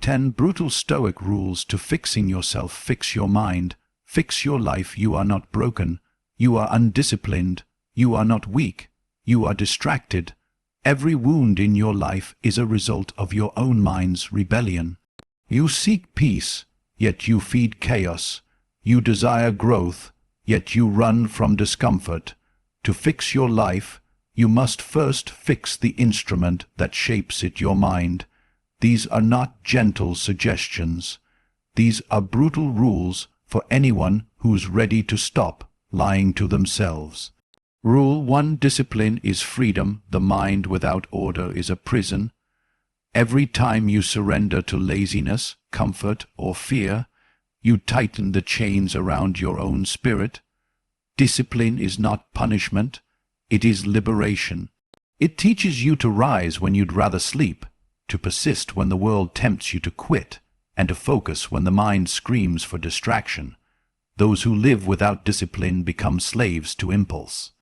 10 Brutal Stoic Rules to Fixing Yourself. Fix your mind. Fix your life. You are not broken. You are undisciplined. You are not weak. You are distracted. Every wound in your life is a result of your own mind's rebellion. You seek peace, yet you feed chaos. You desire growth, yet you run from discomfort. To fix your life, you must first fix the instrument that shapes it, your mind. These are not gentle suggestions. These are brutal rules for anyone who's ready to stop lying to themselves. Rule 1. Discipline is freedom. The mind without order is a prison. Every time you surrender to laziness, comfort, or fear, you tighten the chains around your own spirit. Discipline is not punishment. It is liberation. It teaches you to rise when you'd rather sleep, to persist when the world tempts you to quit, and to focus when the mind screams for distraction. Those who live without discipline become slaves to impulse.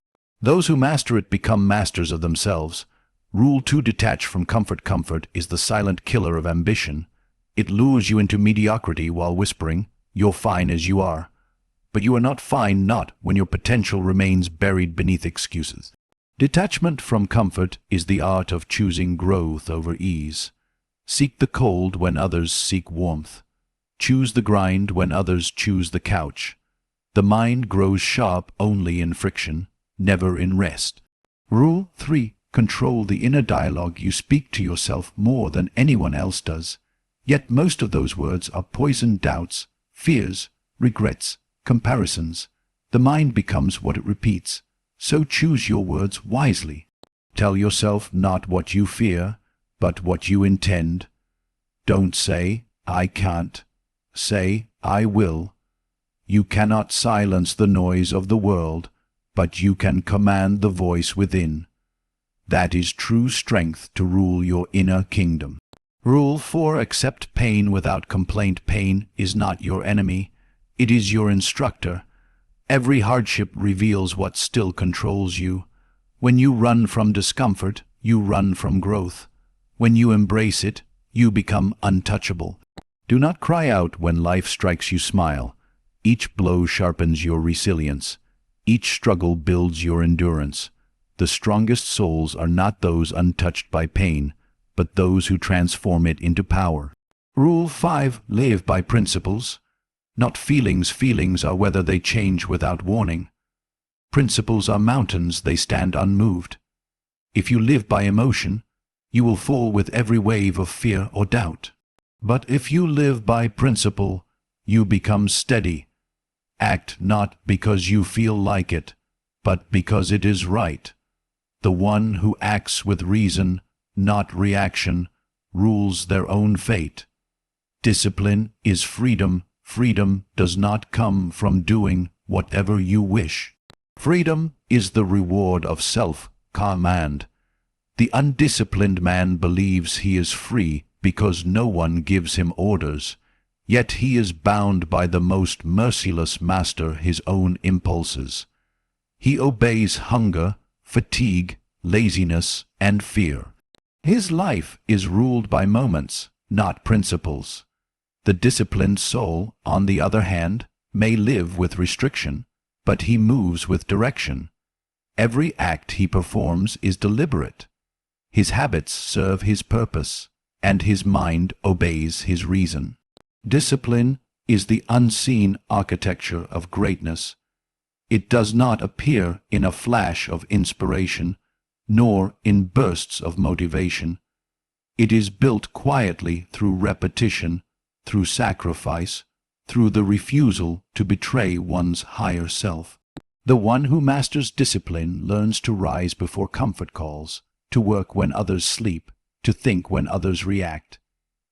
Those who master it become masters of themselves. Rule 2. Detach from comfort. Comfort is the silent killer of ambition. It lures you into mediocrity while whispering, "You're fine as you are." But you are not fine, not when your potential remains buried beneath excuses. Detachment from comfort is the art of choosing growth over ease. Seek the cold when others seek warmth. Choose the grind when others choose the couch. The mind grows sharp only in friction, never in rest. Rule 3. Control the inner dialogue. You speak to yourself more than anyone else does. Yet most of those words are poisoned doubts, fears, regrets, comparisons. The mind becomes what it repeats. So choose your words wisely. Tell yourself not what you fear, but what you intend. Don't say, "I can't." Say, "I will." You cannot silence the noise of the world, but you can command the voice within. That is true strength to rule your inner kingdom. Rule 4. Accept pain without complaint. Pain is not your enemy. It is your instructor. Every hardship reveals what still controls you. When you run from discomfort, you run from growth. When you embrace it, you become untouchable. Do not cry out when life strikes you. Smile. Each blow sharpens your resilience. Each struggle builds your endurance. The strongest souls are not those untouched by pain, but those who transform it into power. Rule 5. Live by principles, not feelings. Feelings are weather, they change without warning. Principles are mountains, they stand unmoved. If you live by emotion, you will fall with every wave of fear or doubt. But if you live by principle, you become steady. Act not because you feel like it, but because it is right. The one who acts with reason, not reaction, rules their own fate. Discipline is freedom. Freedom does not come from doing whatever you wish. Freedom is the reward of self-command. The undisciplined man believes he is free because no one gives him orders. Yet he is bound by the most merciless master, his own impulses. He obeys hunger, fatigue, laziness, and fear. His life is ruled by moments, not principles. The disciplined soul, on the other hand, may live with restriction, but he moves with direction. Every act he performs is deliberate. His habits serve his purpose, and his mind obeys his reason. Discipline is the unseen architecture of greatness. It does not appear in a flash of inspiration, nor in bursts of motivation. It is built quietly through repetition, through sacrifice, through the refusal to betray one's higher self. The one who masters discipline learns to rise before comfort calls, to work when others sleep, to think when others react.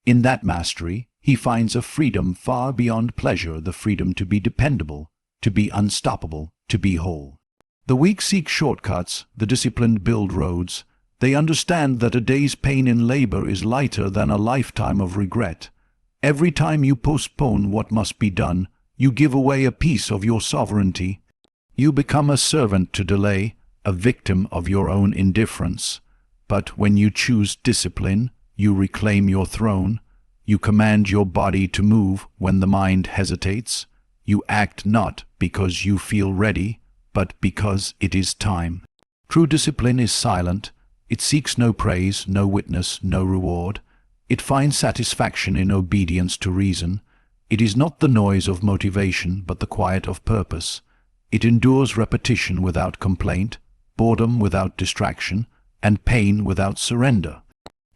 In that mastery, he finds a freedom far beyond pleasure, the freedom to be dependable, to be unstoppable, to be whole. The weak seek shortcuts, the disciplined build roads. They understand that a day's pain in labor is lighter than a lifetime of regret. Every time you postpone what must be done, you give away a piece of your sovereignty. You become a servant to delay, a victim of your own indifference. But when you choose discipline, you reclaim your throne. You command your body to move when the mind hesitates. You act not because you feel ready, but because it is time. True discipline is silent. It seeks no praise, no witness, no reward. It finds satisfaction in obedience to reason. It is not the noise of motivation, but the quiet of purpose. It endures repetition without complaint, boredom without distraction, and pain without surrender.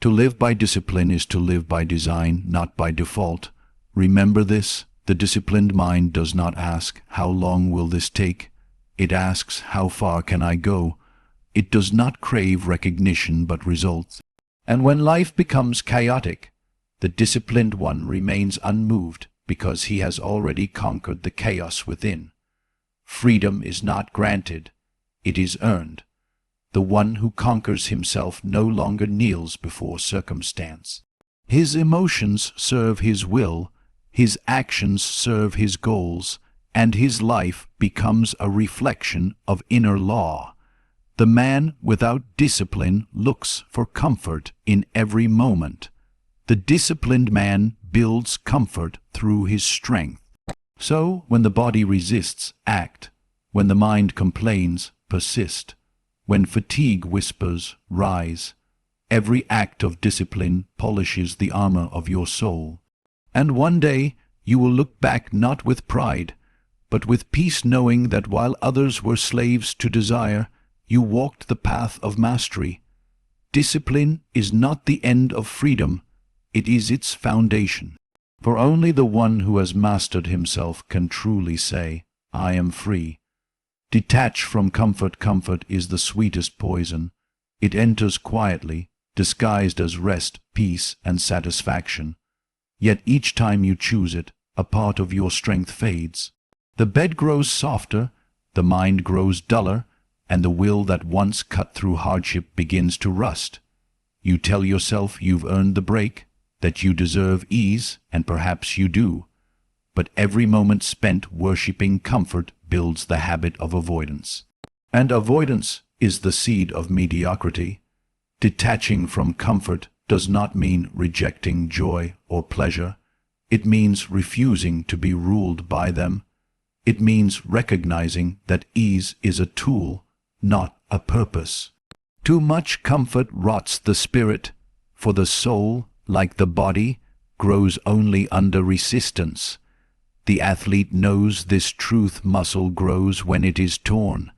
To live by discipline is to live by design, not by default. Remember this: the disciplined mind does not ask, "How long will this take?" It asks, "How far can I go?" It does not crave recognition but results. And when life becomes chaotic, the disciplined one remains unmoved because he has already conquered the chaos within. Freedom is not granted, it is earned. The one who conquers himself no longer kneels before circumstance. His emotions serve his will, his actions serve his goals, and his life becomes a reflection of inner law. The man without discipline looks for comfort in every moment. The disciplined man builds comfort through his strength. So, when the body resists, act. When the mind complains, persist. When fatigue whispers, rise. Every act of discipline polishes the armor of your soul. And one day you will look back not with pride, but with peace, knowing that while others were slaves to desire, you walked the path of mastery. Discipline is not the end of freedom, it is its foundation. For only the one who has mastered himself can truly say, "I am free." Detach from comfort. Comfort is the sweetest poison. It enters quietly, disguised as rest, peace, and satisfaction. Yet each time you choose it, a part of your strength fades. The bed grows softer, the mind grows duller, and the will that once cut through hardship begins to rust. You tell yourself you've earned the break, that you deserve ease, and perhaps you do. But every moment spent worshipping comfort builds the habit of avoidance. And avoidance is the seed of mediocrity. Detaching from comfort does not mean rejecting joy or pleasure. It means refusing to be ruled by them. It means recognizing that ease is a tool, not a purpose. Too much comfort rots the spirit, for the soul, like the body, grows only under resistance. The athlete knows this truth. Muscle grows when it is torn.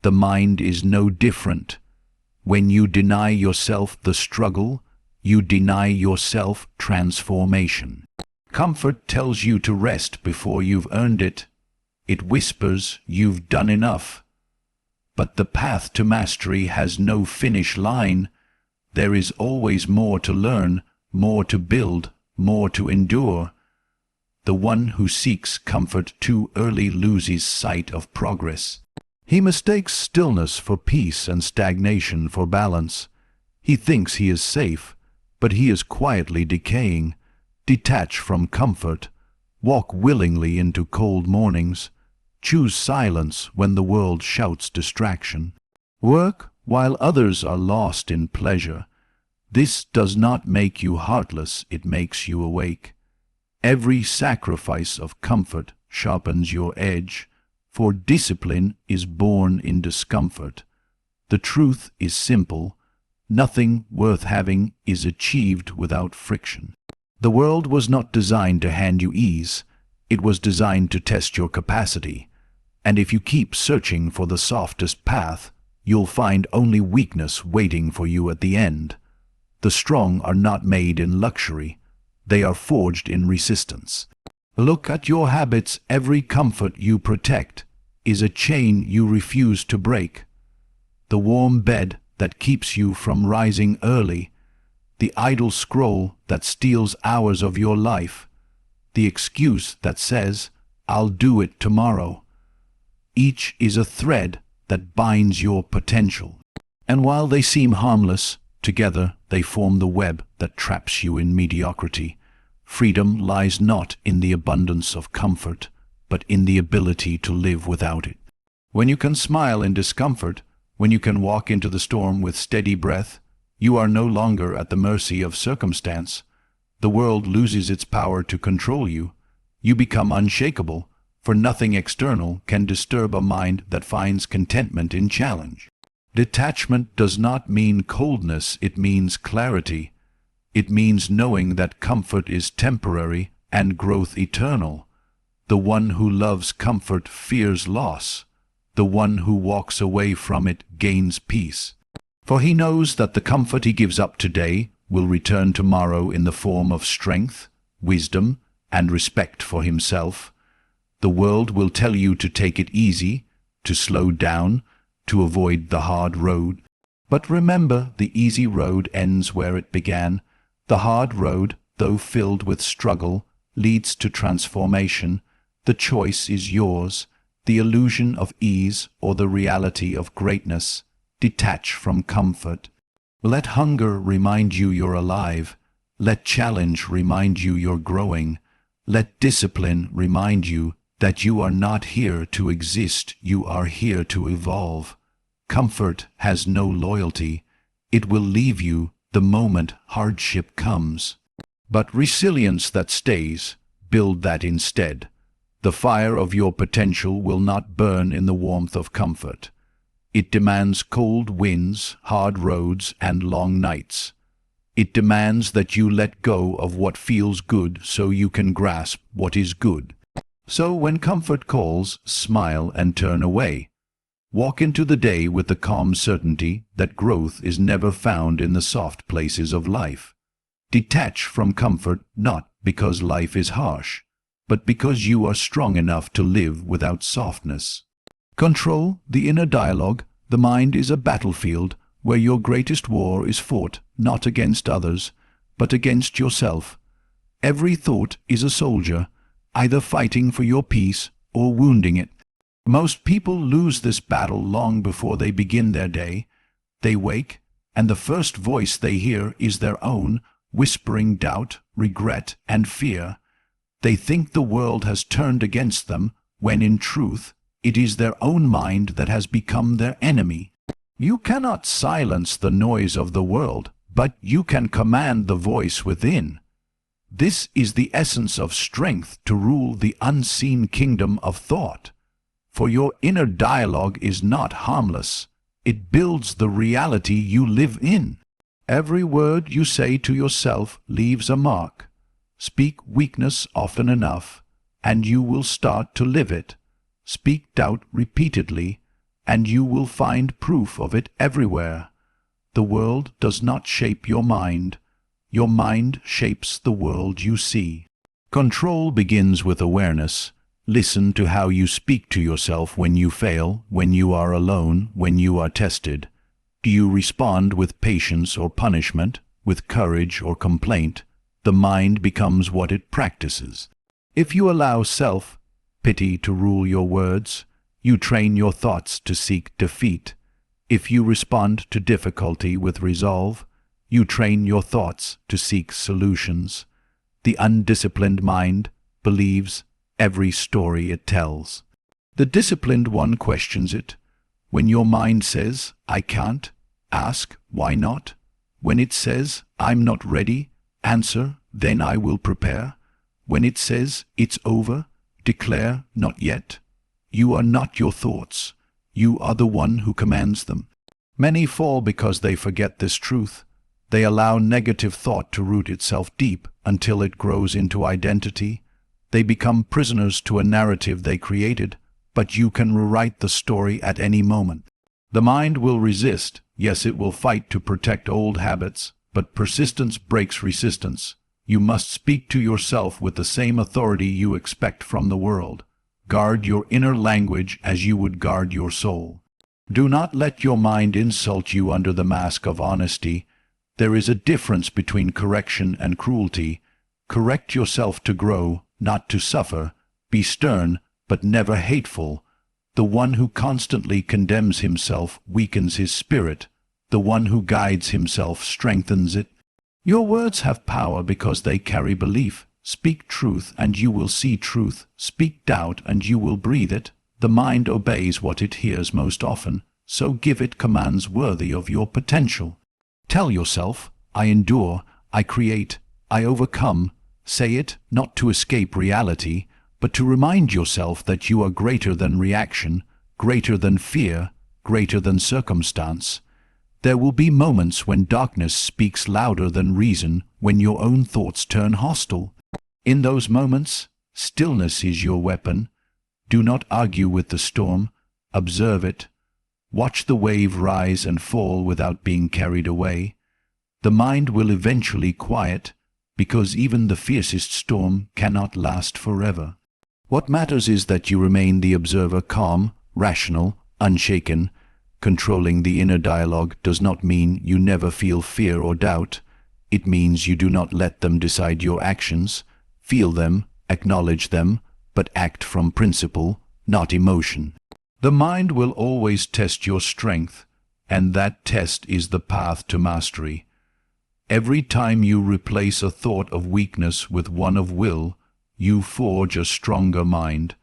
The mind is no different. When you deny yourself the struggle, you deny yourself transformation. Comfort tells you to rest before you've earned it. It whispers you've done enough. But the path to mastery has no finish line. There is always more to learn, more to build, more to endure. The one who seeks comfort too early loses sight of progress. He mistakes stillness for peace and stagnation for balance. He thinks he is safe, but he is quietly decaying. Detach from comfort. Walk willingly into cold mornings. Choose silence when the world shouts distraction. Work while others are lost in pleasure. This does not make you heartless, it makes you awake. Every sacrifice of comfort sharpens your edge, for discipline is born in discomfort. The truth is simple. Nothing worth having is achieved without friction. The world was not designed to hand you ease. It was designed to test your capacity. And if you keep searching for the softest path, you'll find only weakness waiting for you at the end. The strong are not made in luxury. They are forged in resistance. Look at your habits. Every comfort you protect is a chain you refuse to break. The warm bed that keeps you from rising early, the idle scroll that steals hours of your life, the excuse that says, "I'll do it tomorrow." Each is a thread that binds your potential. And while they seem harmless, together they form the web that traps you in mediocrity. Freedom lies not in the abundance of comfort, but in the ability to live without it. When you can smile in discomfort, when you can walk into the storm with steady breath, you are no longer at the mercy of circumstance. the world loses its power to control you. You become unshakable, for nothing external can disturb a mind that finds contentment in challenge. Detachment does not mean coldness, it means clarity. It means knowing that comfort is temporary and growth eternal. The one who loves comfort fears loss. The one who walks away from it gains peace. For he knows that the comfort he gives up today will return tomorrow in the form of strength, wisdom, and respect for himself. The world will tell you to take it easy, to slow down, to avoid the hard road. But remember, the easy road ends where it began. The hard road, though filled with struggle, leads to transformation. The choice is yours, the illusion of ease or the reality of greatness. Detach from comfort. Let hunger remind you you're alive. Let challenge remind you you're growing. Let discipline remind you that you are not here to exist, you are here to evolve. Comfort has no loyalty. It will leave you the moment hardship comes. But resilience that stays, build that instead. The fire of your potential will not burn in the warmth of comfort. It demands cold winds, hard roads, and long nights. It demands that you let go of what feels good so you can grasp what is good. So when comfort calls, smile and turn away. Walk into the day with the calm certainty that growth is never found in the soft places of life. Detach from comfort not because life is harsh, but because you are strong enough to live without softness. Control the inner dialogue. The mind is a battlefield where your greatest war is fought not against others, but against yourself. Every thought is a soldier, either fighting for your peace or wounding it. Most people lose this battle long before they begin their day. They wake, and the first voice they hear is their own, whispering doubt, regret, and fear. They think the world has turned against them, when in truth, it is their own mind that has become their enemy. You cannot silence the noise of the world, but you can command the voice within. This is the essence of strength to rule the unseen kingdom of thought. For your inner dialogue is not harmless. It builds the reality you live in. Every word you say to yourself leaves a mark. Speak weakness often enough, and you will start to live it. Speak doubt repeatedly, and you will find proof of it everywhere. The world does not shape your mind. Your mind shapes the world you see. Control begins with awareness. Listen to how you speak to yourself when you fail, when you are alone, when you are tested. Do you respond with patience or punishment, with courage or complaint? The mind becomes what it practices. If you allow self-pity to rule your words, you train your thoughts to seek defeat. If you respond to difficulty with resolve, you train your thoughts to seek solutions. The undisciplined mind believes every story it tells. The disciplined one questions it. When your mind says, "I can't," ask, "Why not?" When it says, "I'm not ready," answer, "Then I will prepare." When it says, "It's over," declare, "Not yet." You are not your thoughts. You are the one who commands them. Many fall because they forget this truth. They allow negative thought to root itself deep until it grows into identity. They become prisoners to a narrative they created, but you can rewrite the story at any moment. The mind will resist. Yes, it will fight to protect old habits, but persistence breaks resistance. You must speak to yourself with the same authority you expect from the world. Guard your inner language as you would guard your soul. Do not let your mind insult you under the mask of honesty. There is a difference between correction and cruelty. Correct yourself to grow, not to suffer. Be stern, but never hateful. The one who constantly condemns himself weakens his spirit. The one who guides himself strengthens it. Your words have power because they carry belief. Speak truth and you will see truth. Speak doubt and you will breathe it. The mind obeys what it hears most often, so give it commands worthy of your potential. Tell yourself, "I endure, I create, I overcome. Say it not to escape reality, but to remind yourself that you are greater than reaction, greater than fear, greater than circumstance. There will be moments when darkness speaks louder than reason, when your own thoughts turn hostile. In those moments, stillness is your weapon. Do not argue with the storm. Observe it. Watch the wave rise and fall without being carried away. The mind will eventually quiet, because even the fiercest storm cannot last forever. What matters is that you remain the observer, calm, rational, unshaken. Controlling the inner dialogue does not mean you never feel fear or doubt. It means you do not let them decide your actions. Feel them, acknowledge them, but act from principle, not emotion. The mind will always test your strength, and that test is the path to mastery. Every time you replace a thought of weakness with one of will, you forge a stronger mind.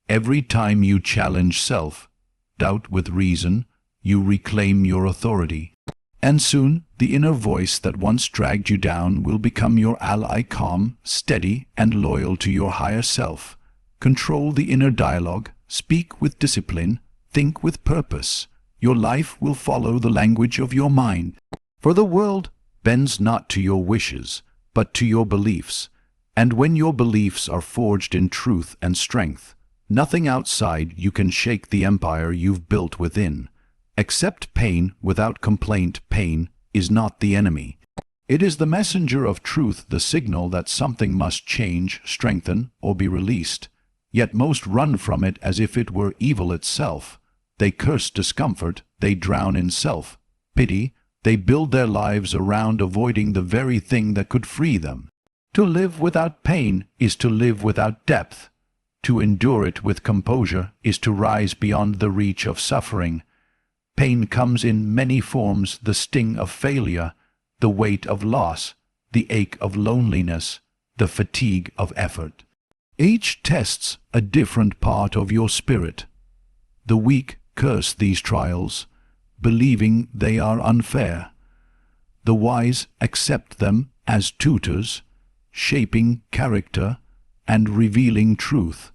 Every time you challenge self-doubt with reason, you reclaim your authority. And soon, the inner voice that once dragged you down will become your ally, calm, steady, and loyal to your higher self. Control the inner dialogue, speak with discipline, think with purpose. Your life will follow the language of your mind. For the world bends not to your wishes, but to your beliefs. And when your beliefs are forged in truth and strength, nothing outside you can shake the empire you've built within. Accept pain without complaint. Pain is not the enemy. It is the messenger of truth, the signal that something must change, strengthen, or be released. Yet most run from it as if it were evil itself. They curse discomfort, they drown in self-pity, they build their lives around avoiding the very thing that could free them. To live without pain is to live without depth. To endure it with composure is to rise beyond the reach of suffering. Pain comes in many forms: the sting of failure, the weight of loss, the ache of loneliness, the fatigue of effort. Each tests a different part of your spirit. The weak curse these trials, believing they are unfair. The wise accept them as tutors, shaping character and revealing truth.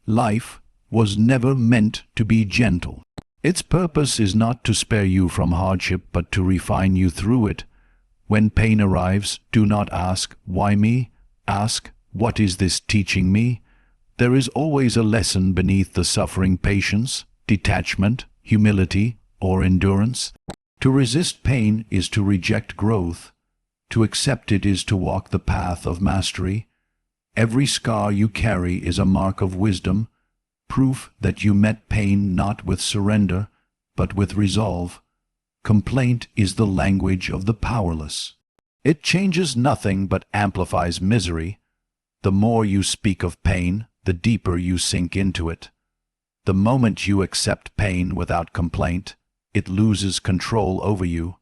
Life was never meant to be gentle. Its purpose is not to spare you from hardship, but to refine you through it. When pain arrives, do not ask, "Why me?" Ask, "What is this teaching me?" There is always a lesson beneath the suffering: patience, detachment, humility, or endurance. To resist pain is to reject growth. To accept it is to walk the path of mastery. Every scar you carry is a mark of wisdom, proof that you met pain not with surrender, but with resolve. Complaint is the language of the powerless. It changes nothing but amplifies misery. The more you speak of pain, the deeper you sink into it. The moment you accept pain without complaint, it loses control over you.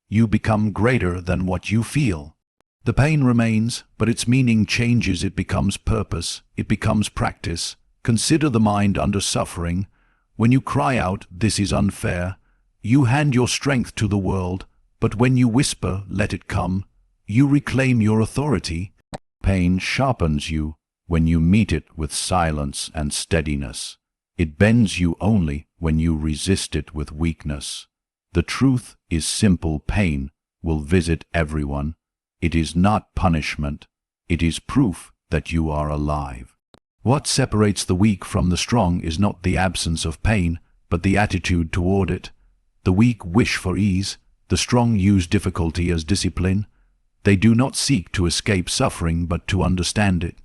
You become greater than what you feel. The pain remains, but its meaning changes. It becomes purpose. It becomes practice. Consider the mind under suffering. When you cry out, "This is unfair," you hand your strength to the world, but when you whisper, "Let it come," you reclaim your authority. Pain sharpens you when you meet it with silence and steadiness. It bends you only when you resist it with weakness. The truth is simple: pain will visit everyone. It is not punishment. It is proof that you are alive. What separates the weak from the strong is not the absence of pain, but the attitude toward it. The weak wish for ease. The strong use difficulty as discipline. They do not seek to escape suffering, but to understand it.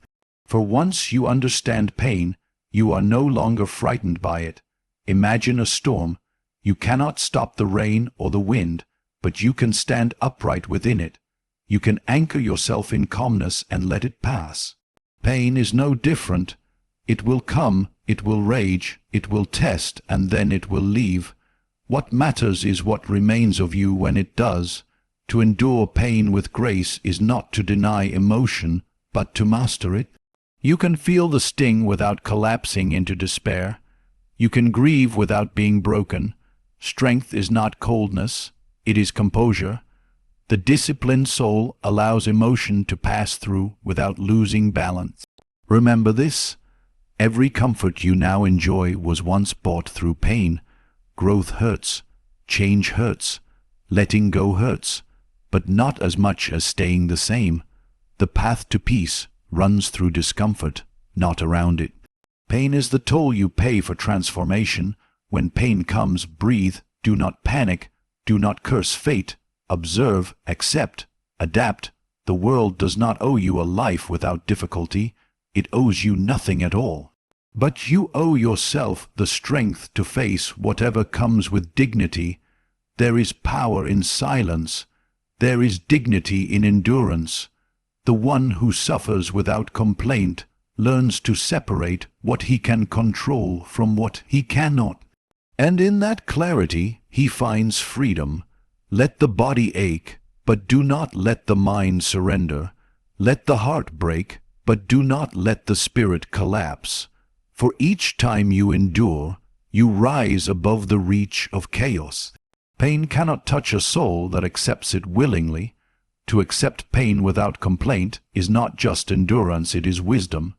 For once you understand pain, you are no longer frightened by it. Imagine a storm. You cannot stop the rain or the wind, but you can stand upright within it. You can anchor yourself in calmness and let it pass. Pain is no different. It will come, it will rage, it will test, and then it will leave. What matters is what remains of you when it does. To endure pain with grace is not to deny emotion, but to master it. You can feel the sting without collapsing into despair. You can grieve without being broken. Strength is not coldness, it is composure. The disciplined soul allows emotion to pass through without losing balance. Remember this: every comfort you now enjoy was once bought through pain. Growth hurts, change hurts, letting go hurts, but not as much as staying the same. The path to peace runs through discomfort, not around it. Pain is the toll you pay for transformation. When pain comes, breathe, do not panic, do not curse fate. Observe, accept, adapt. The world does not owe you a life without difficulty. It owes you nothing at all. But you owe yourself the strength to face whatever comes with dignity. There is power in silence. There is dignity in endurance. The one who suffers without complaint learns to separate what he can control from what he cannot. And in that clarity he finds freedom. Let the body ache, but do not let the mind surrender. Let the heart break, but do not let the spirit collapse. For each time you endure, you rise above the reach of chaos. Pain cannot touch a soul that accepts it willingly. To accept pain without complaint is not just endurance, it is wisdom.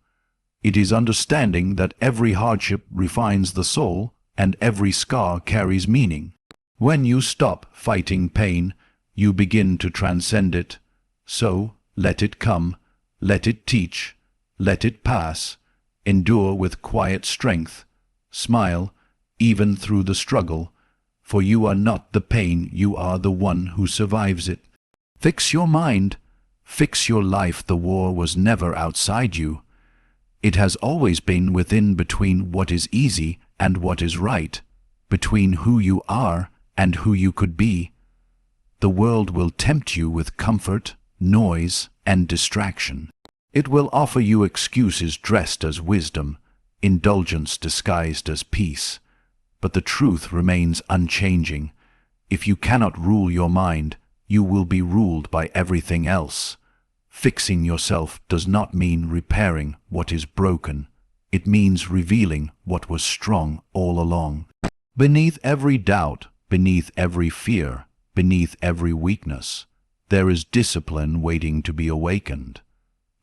It is understanding that every hardship refines the soul, and every scar carries meaning. When you stop fighting pain, you begin to transcend it. So, let it come, let it teach, let it pass. Endure with quiet strength. Smile, even through the struggle, for you are not the pain, you are the one who survives it. Fix your mind, fix your life. The war was never outside you. It has always been within, between what is easy and what is right, between who you are and who you could be. The world will tempt you with comfort, noise, and distraction. It will offer you excuses dressed as wisdom, indulgence disguised as peace. But the truth remains unchanging. If you cannot rule your mind, you will be ruled by everything else. Fixing yourself does not mean repairing what is broken. It means revealing what was strong all along. Beneath every doubt, beneath every fear, beneath every weakness, there is discipline waiting to be awakened.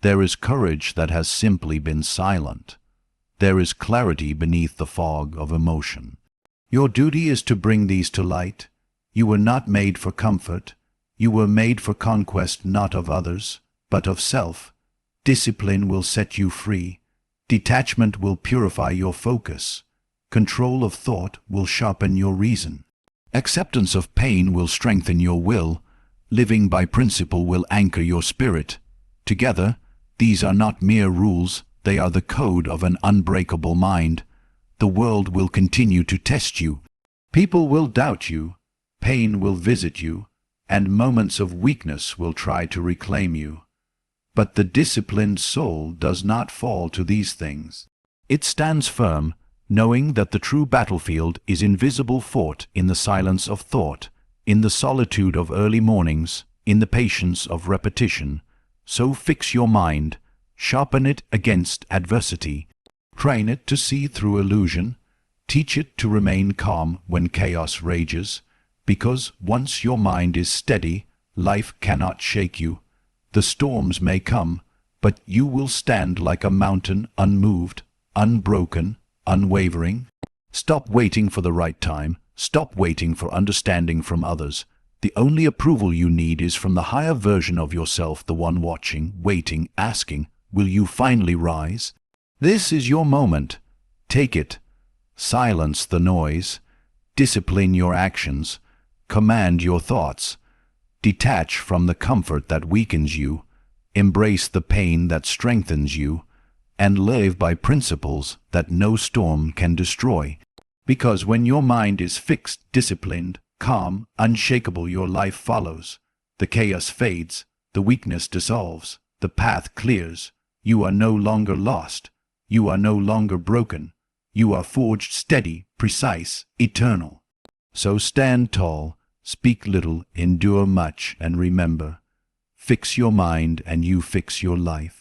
There is courage that has simply been silent. There is clarity beneath the fog of emotion. Your duty is to bring these to light. You were not made for comfort. You were made for conquest, not of others, but of self. Discipline will set you free. Detachment will purify your focus. Control of thought will sharpen your reason. Acceptance of pain will strengthen your will. Living by principle will anchor your spirit. Together, these are not mere rules, they are the code of an unbreakable mind. The world will continue to test you. People will doubt you. Pain will visit you, and moments of weakness will try to reclaim you. But the disciplined soul does not fall to these things. It stands firm, knowing that the true battlefield is invisible, fought in the silence of thought, in the solitude of early mornings, in the patience of repetition. So fix your mind, sharpen it against adversity, train it to see through illusion, teach it to remain calm when chaos rages, because once your mind is steady, life cannot shake you. The storms may come, but you will stand like a mountain, unmoved, unbroken, unwavering. Stop waiting for the right time. Stop waiting for understanding from others. The only approval you need is from the higher version of yourself, the one watching, waiting, asking, will you finally rise? This is your moment. Take it. Silence the noise. Discipline your actions. Command your thoughts. Detach from the comfort that weakens you. Embrace the pain that strengthens you. And live by principles that no storm can destroy. Because when your mind is fixed, disciplined, calm, unshakable, your life follows. The chaos fades, the weakness dissolves, the path clears. You are no longer lost. You are no longer broken. You are forged steady, precise, eternal. So stand tall, speak little, endure much, and remember, fix your mind and you fix your life.